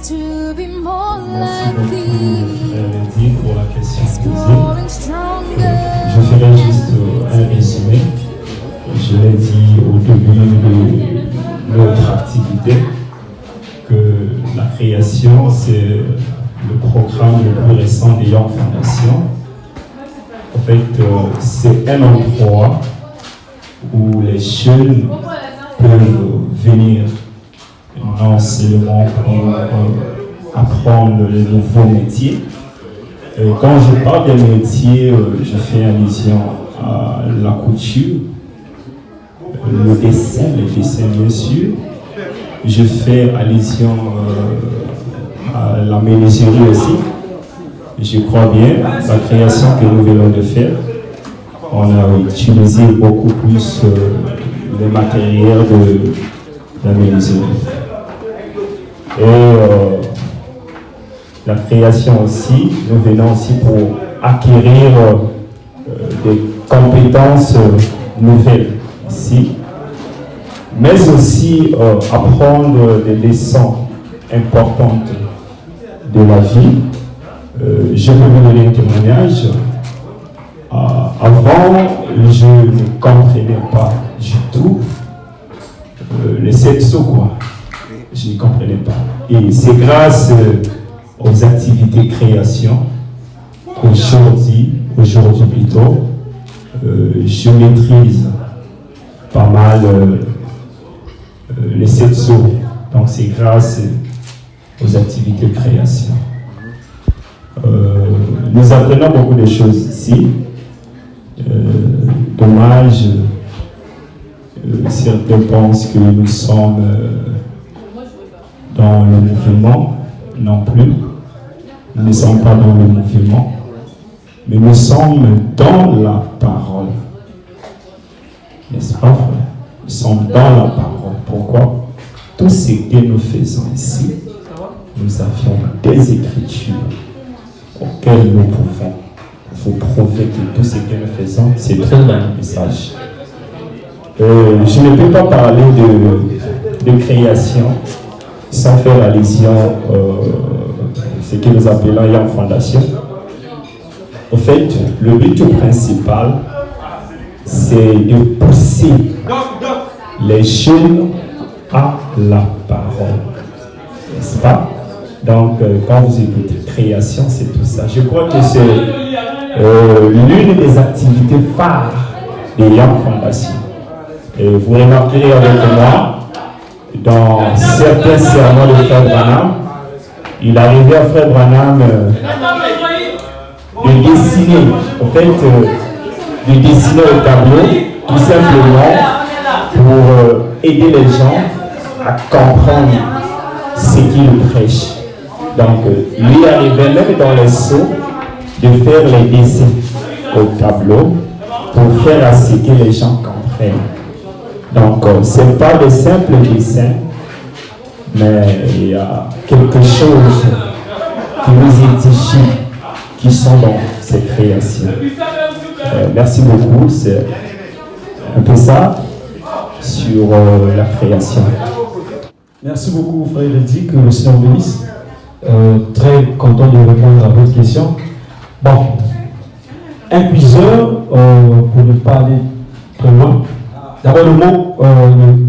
to be more Merci like beaucoup, thee. frère Eddy, pour la question It's posée. growing stronger. Je ferai juste un résumé. Je l'ai dit au début de notre activité que la création, c'est le programme le plus récent des Young Foundation. En fait, c'est un endroit où les jeunes peuvent venir non seulement pour apprendre les nouveaux métiers. Et quand je parle des métiers, je fais allusion à la couture, le dessin bien sûr. Je fais allusion à la menuiserie aussi. Je crois bien, la création que nous venons de faire, on a utilisé beaucoup plus les matériels de la menuiserie. Et la création aussi, nous venons aussi pour acquérir des compétences nouvelles ici, mais aussi apprendre des leçons importantes de la vie. Je vais vous donner un témoignage. Avant, je ne comprenais pas du tout les sexos, quoi. Je ne comprenais pas. Et c'est grâce aux activités création qu'aujourd'hui plutôt, je maîtrise pas mal les sexos. Donc c'est grâce aux activités de création. Nous apprenons beaucoup de choses ici. Dommage, certains pensent que nous sommes dans le mouvement. Non plus. Nous ne sommes pas dans le mouvement, mais nous sommes dans la parole. N'est-ce pas, frère? Nous sommes dans la parole. Pourquoi? Tout ce que nous faisons ici, nous avions des écritures auxquelles nous pouvons vous prouver que tout ce que nous faisons, c'est très un message. Je ne peux pas parler de création sans faire allusion ce que nous appelons Young Foundation. En fait, le but principal, c'est de pousser les jeunes à la parole. N'est-ce pas? Donc, quand vous écoutez création, c'est tout ça. Je crois que c'est l'une des activités phares des Young Foundation. Et vous remarquerez avec moi, dans certains sermons de Frère Branham, il arrivait à Frère Branham de dessiner, en fait, de dessiner au tableau, tout simplement pour aider les gens à comprendre ce qu'il prêche. Donc, lui arrivait même dans les sceaux de faire les dessins au tableau pour faire à ce que les gens comprennent. Donc, ce n'est pas de simples dessins, mais il y a quelque chose qui nous édifie, qui sont dans ces créations. Merci beaucoup, c'est un peu ça sur la création. Merci beaucoup, frère Eddy, que le Seigneur bénisse. Très content de répondre à votre question. Bon, un cuiseur, pour ne pas aller très loin, d'abord le mot,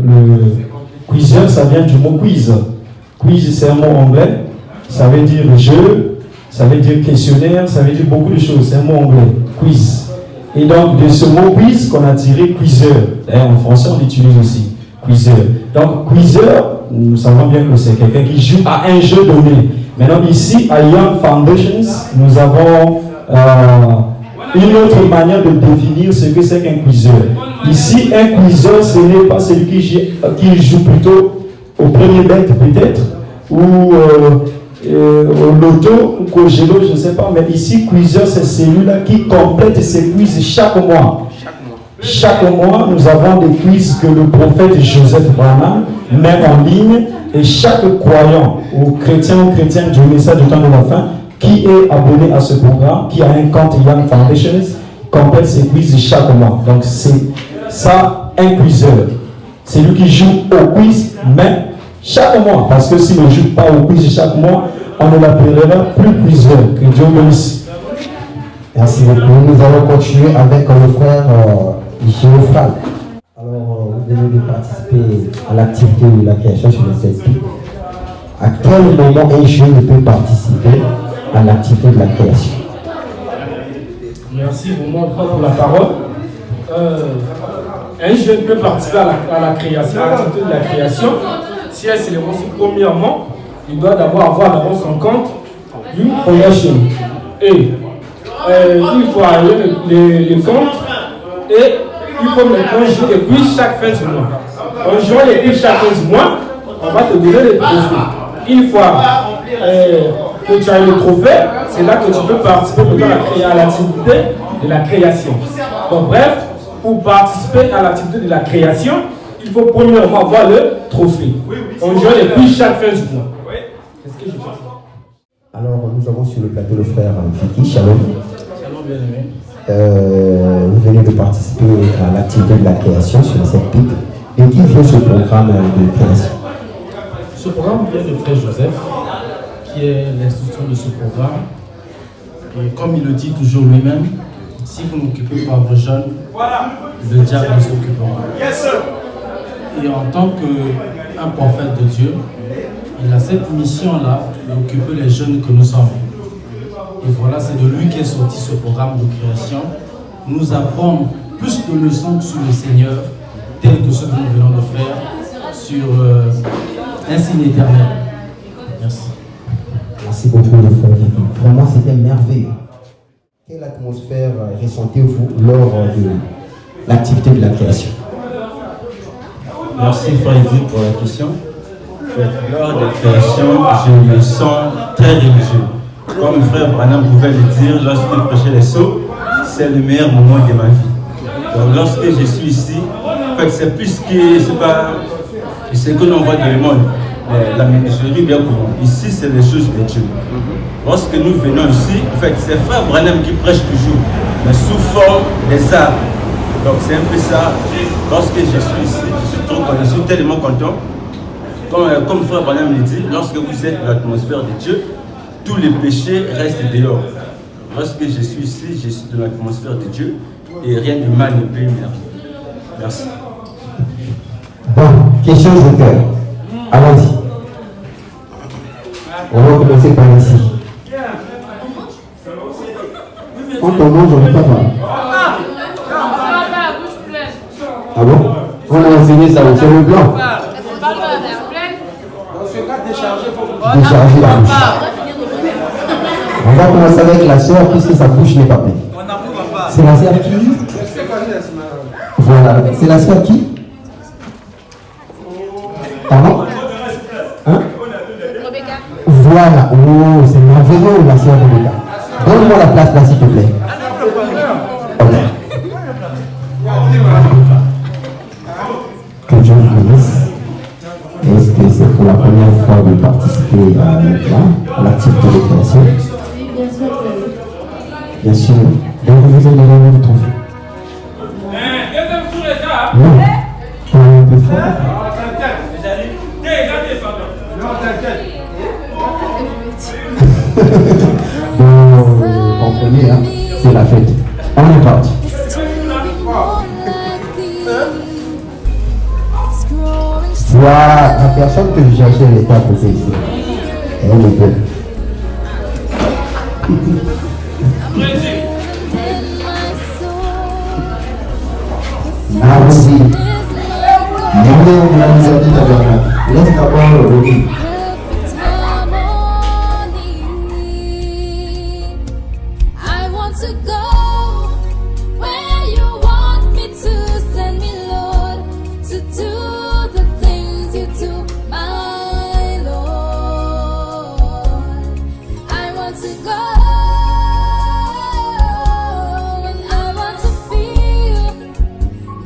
le cuiseur, ça vient du mot quiz. Quiz, c'est un mot anglais, ça veut dire jeu, ça veut dire questionnaire, ça veut dire beaucoup de choses, c'est un mot anglais, quiz. Et donc, de ce mot quiz qu'on a tiré cuiseur. D'ailleurs, en français, on l'utilise aussi, cuiseur. Donc, cuiseur, nous savons bien que c'est quelqu'un qui joue à un jeu donné. Maintenant, ici, à Young Foundations, nous avons une autre manière de définir ce que c'est qu'un cuiseur. Ici, un cuiseur, ce n'est pas celui qui joue plutôt au premier bet, peut-être, ou au loto, ou au gélo, je ne sais pas. Mais ici, cuiseur, c'est celui-là qui complète ses quiz chaque mois. Chaque mois, nous avons des quiz que le prophète Joseph Branham met en ligne, et chaque croyant ou chrétien du message du temps de la fin qui est abonné à ce programme, qui a un compte Young Foundations, complète ses quiz chaque mois. Donc c'est ça, un quizeur. C'est lui qui joue au quiz, mais Chaque mois, parce que si on ne joue pas au quiz chaque mois, on ne l'appellera plus quizeur. Que Dieu bénisse. Merci beaucoup. Nous allons continuer avec le frère Géophral. Alors, vous venez de participer à l'activité de la création sur le CEP. À quel moment un jeune peut participer à l'activité de la création? Merci vraiment pour la parole. Un jeune peut participer à la création, à l'activité de la création. Si elle s'élève aussi, premièrement, il doit d'abord avoir dans son compte une première chaîne. Et il faut aller les comptes et il faut maintenant jouer les quiz chaque fin du mois. En jouant les quiz chaque fin du mois, on va te donner les trophées. Une fois que tu as eu le trophée, c'est là que tu peux participer à l'activité de la création. Donc bref, pour participer à l'activité de la création, il faut premièrement avoir le trophée. On joue les quiz chaque fin du mois. Qu'est-ce que je pense? Alors, nous avons sur le plateau le frère Fiki. Shalom. Shalom, bien aimé. Vous venez de participer à l'activité de la création sur cette pique. Et qui vient ce programme de création? Ce programme vient de frère Joseph, qui est l'instructeur de ce programme. Et comme il le dit toujours lui-même, si vous n'occupez pas vos jeunes, le diable s'occupera. Et en tant qu'un prophète de Dieu, il a cette mission-là d'occuper les jeunes que nous sommes. Et voilà, c'est de lui qu'est sorti ce programme de création. Nous apprendre plus de leçons sur le Seigneur, tel que ce que nous venons de faire sur un signe éternel. Merci. Merci beaucoup, le frère Fiki. Vraiment, c'était merveilleux. Quelle atmosphère ressentez-vous lors de l'activité de la création? Merci Freddy pour la question. Lors de la création, je me sens très religieux. Comme frère Branham pouvait le dire lorsqu'il prêchait les sceaux, c'est le meilleur moment de ma vie. Donc lorsque je suis ici, en fait, c'est plus que c'est pas ce que l'on voit dans le monde, la ministérie bien courant. Ici, c'est les choses de Dieu. Lorsque nous venons ici, en fait, c'est frère Branham qui prêche toujours, mais sous forme des arts. Donc c'est un peu ça. Lorsque je suis ici, je suis tellement content. Comme frère Branham le dit, lorsque vous êtes dans l'atmosphère de Dieu, tous les péchés restent dehors. Lorsque je suis ici, je suis dans l'atmosphère de Dieu et rien de mal ne peut m'arriver. Merci. Bon, question de cœur. Allons-y. On va commencer par ici. Quand on mange, on ne peut pas parler. Ah bon? On a enseigné ça au le blanc. Décharger la bouche. On va commencer avec la soeur puisque sa bouche n'est pas pleine. C'est la soeur qui? Voilà. C'est la soeur qui? Pardon? Hein? Voilà. Oh, c'est merveilleux la soeur Rebecca. Donne-moi la place là s'il te plaît. Ok. Que Dieu vous bénisse. Est-ce que c'est pour la première fois de participer à l'activité de création? Bien sûr que oui. Bien sûr. Donc vous avez donné le trophée. Non. Un peu fort. Bon, vous comprenez, hein? C'est la fête. On est parti. Voilà, la personne que je cherchais n'est pas posée ici. Elle est belle. Allons-y. Laisse d'abord le revue. I want to go where you want me to send me, Lord, to do the things you do, my Lord. I want to go and I want to feel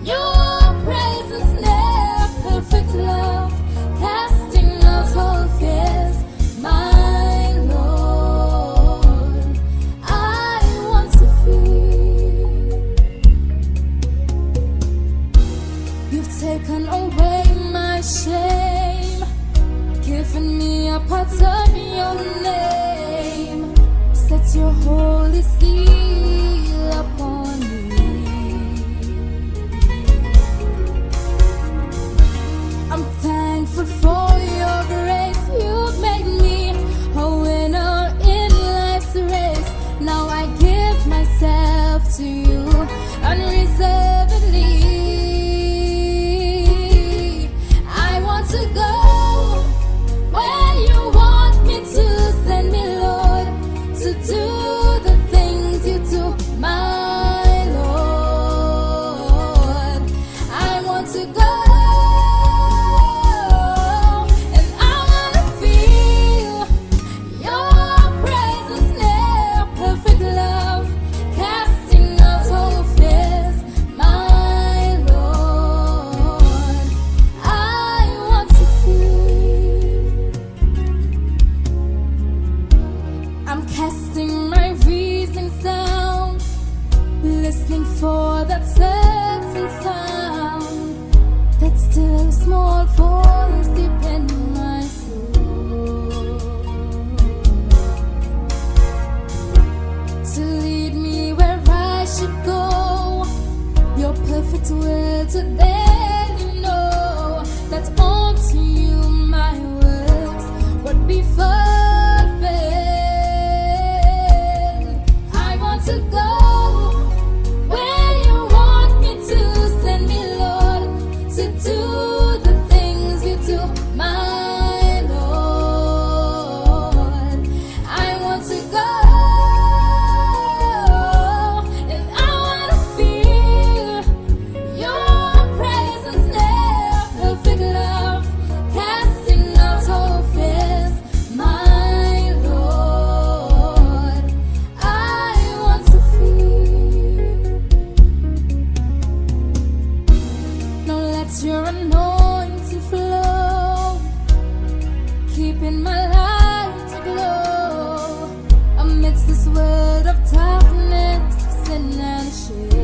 your presence there, perfect love, casting out all a pattern in your name. Set your holy seal upon me. I'm thankful for your grace. You've made me a winner in life's race. Now I give myself to you unreservedly. I want to go where you want me to send me, Lord, to do the things you do, my Lord. I want to go, and I want to feel your presence near, perfect love, casting out all fears, my Lord. I want to feel. I'm casting my reasons down, listening for that certain sound, that still small voice deep in my soul, to lead me where I should go. Your perfect will to then know that unto you my works would be fulfilled. I want to go where you want me to send me, Lord, to do the things you do, my Lord. I want to go, and I want to feel your presence there, perfect love, casting out all fears, my Lord. I want to feel. Now let your anointing flow, keeping my light aglow amidst this world of darkness, sin and shame.